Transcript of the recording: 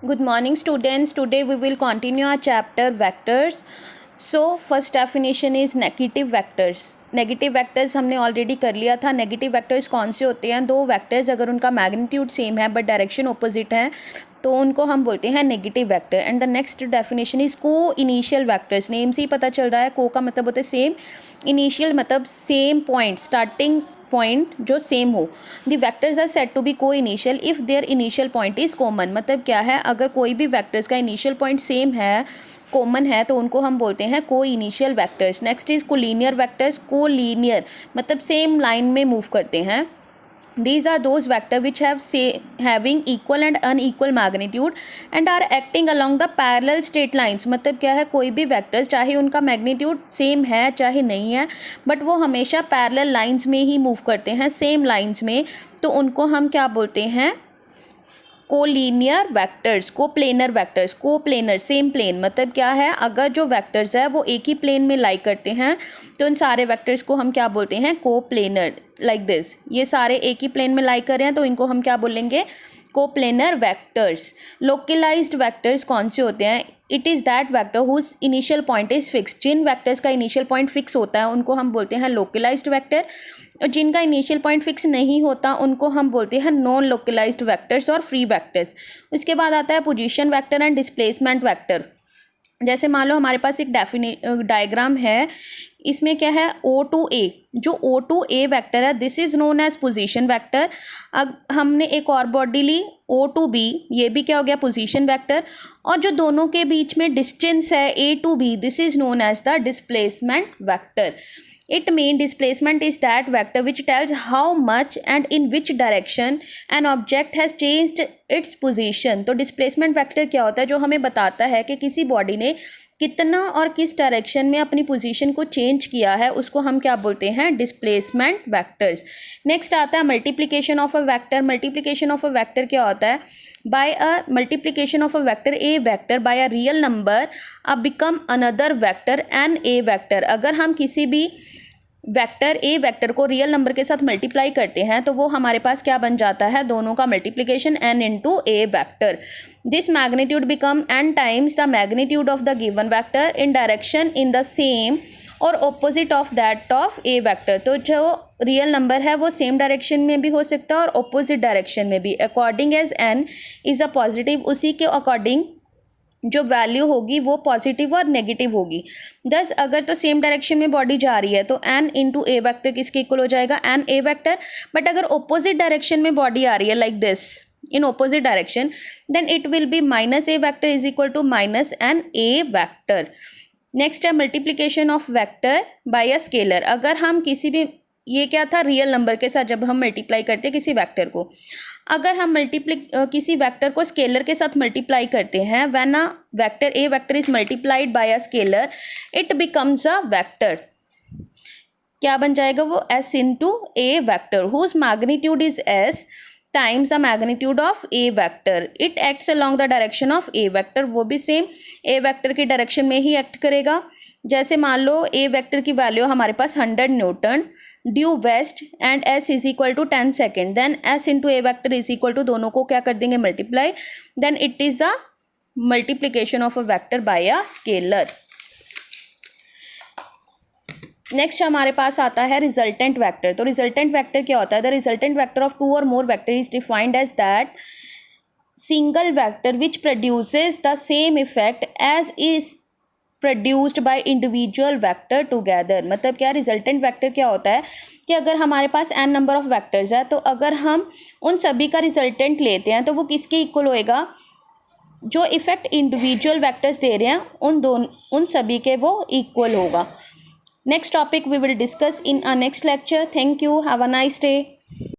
Good morning students. Today we will continue our chapter vectors. So first definition is negative vectors. Negative vectors हमने already कर लिया था. Negative vectors कौन से होते हैं? दो वेक्टर्स अगर उनका मैग्नीट्यूड सेम है बट डायरेक्शन ऑपोजिट है तो उनको हम बोलते हैं negative vector. And the next definition is को इनिशियल वेक्टर्स. नेम से ही पता चल रहा है, को का मतलब होता है सेम, इनिशियल मतलब सेम पॉइंट, स्टार्टिंग पॉइंट जो सेम हो. The vectors are said to be coinitial if their initial point is common. मतलब क्या है, अगर कोई भी वेक्टर्स का इनिशियल पॉइंट सेम है, कॉमन है, तो उनको हम बोलते हैं coinitial vectors. Next is collinear vectors. Collinear मतलब सेम लाइन में मूव करते हैं. These are those vectors which having equal and unequal magnitude and are acting along the parallel straight lines. मतलब क्या है, कोई भी वेक्टर्स चाहे उनका मैग्नीट्यूड सेम है चाहे नहीं है बट वो हमेशा पैरेलल लाइंस में ही मूव करते हैं, सेम लाइंस में, तो उनको हम क्या बोलते हैं? Collinear vectors. Coplanar vectors. Coplanar same plane मतलब क्या है, अगर जो वेक्टर्स है वो एक ही प्लेन में लाई करते हैं तो उन सारे वेक्टर्स को हम क्या बोलते हैं? कोप्लेनर. लाइक दिस, ये सारे एक ही प्लेन में लाई कर रहे हैं तो इनको हम क्या बोलेंगे? Coplanar vectors. लोकलाइज्ड वेक्टर्स कौन से होते हैं? It is that vector whose initial point is fix. जिन वेक्टर्स का इनिशियल पॉइंट फिक्स होता है उनको हम बोलते हैं लोकलाइज्ड वेक्टर, और जिनका इनिशियल पॉइंट फिक्स नहीं होता उनको हम बोलते हैं नॉन लोकलाइज्ड वेक्टर्स और फ्री वेक्टर्स. उसके बाद आता है position vector and displacement vector. जैसे मान लो हमारे पास एक डायग्राम है, इसमें क्या है? O2A. जो O2A वेक्टर है this is known as position vector. अब हमने एक और बॉडी ली O2B, ये भी क्या हो गया? Position vector. और जो दोनों के बीच में डिस्टेंस है A to B, this is known as the displacement vector. It means displacement is that vector which tells how much and in which direction an object has changed its position. तो displacement vector क्या होता है? जो हमें बताता है कि किसी बॉडी ने कितना और किस डायरेक्शन में अपनी पोजीशन को चेंज किया है, उसको हम क्या बोलते हैं? Displacement vectors. नेक्स्ट आता है multiplication of a vector. Multiplication of a vector क्या होता है? By a multiplication of a vector A vector by a real number अब become another vector n A vector. अगर हम किसी भी वेक्टर ए वेक्टर को रियल नंबर के साथ मल्टीप्लाई करते हैं तो वो हमारे पास क्या बन जाता है? दोनों का multiplication n into A vector. This magnitude become n times the magnitude of the given vector in direction in the same और opposite of that of A vector. तो जो रियल नंबर है वो सेम डायरेक्शन में भी हो सकता है और ऑपोजिट डायरेक्शन में भी. According as N is a positive, उसी के अकॉर्डिंग जो वैल्यू होगी वो पॉजिटिव और नेगेटिव होगी. दस अगर तो सेम डायरेक्शन में बॉडी जा रही है तो एन इंटू ए वैक्टर किसके इक्वल हो जाएगा? N A vector. बट अगर ऑपोजिट डायरेक्शन में बॉडी आ रही है like this in opposite direction, then it will be minus A vector is equal to minus n A vector. Next है multiplication of vector by a scalar. अगर हम किसी भी, ये क्या था? रियल नंबर के साथ जब हम मल्टीप्लाई करते हैं किसी वेक्टर को, अगर हम किसी वेक्टर को स्केलर के साथ मल्टीप्लाई करते हैं, when a vector A vector is multiplied by a scalar it becomes a vector. क्या बन जाएगा वो? S into A vector whose magnitude is S times the magnitude of A vector. It acts along the direction of A vector. वो भी same A vector की direction में ही act करेगा. जैसे मान लो ए वेक्टर की वैल्यू हमारे पास 100 newton due west and S is equal to 10 second. Then S into A vector is equal to, दोनों को क्या कर देंगे? Multiply. Then it is the multiplication of a vector by a scalar. Next हमारे पास आता है रिजल्टेंट वेक्टर. तो रिजल्टेंट वेक्टर क्या होता है? The resultant vector of two और more vector is defined as that single vector which produces the same effect as is produced by individual vector together. मतलब क्या? रिजल्टेंट वेक्टर क्या होता है कि अगर हमारे पास एन नंबर ऑफ वेक्टर्स है तो अगर हम उन सभी का रिजल्टेंट लेते हैं तो वो किसके इक्वल होएगा? जो इफेक्ट इंडिविजुअल वेक्टर्स दे रहे हैं उन सभी के वो इक्वल होगा. Next topic we will discuss in a next lecture. Thank you. Have a nice day.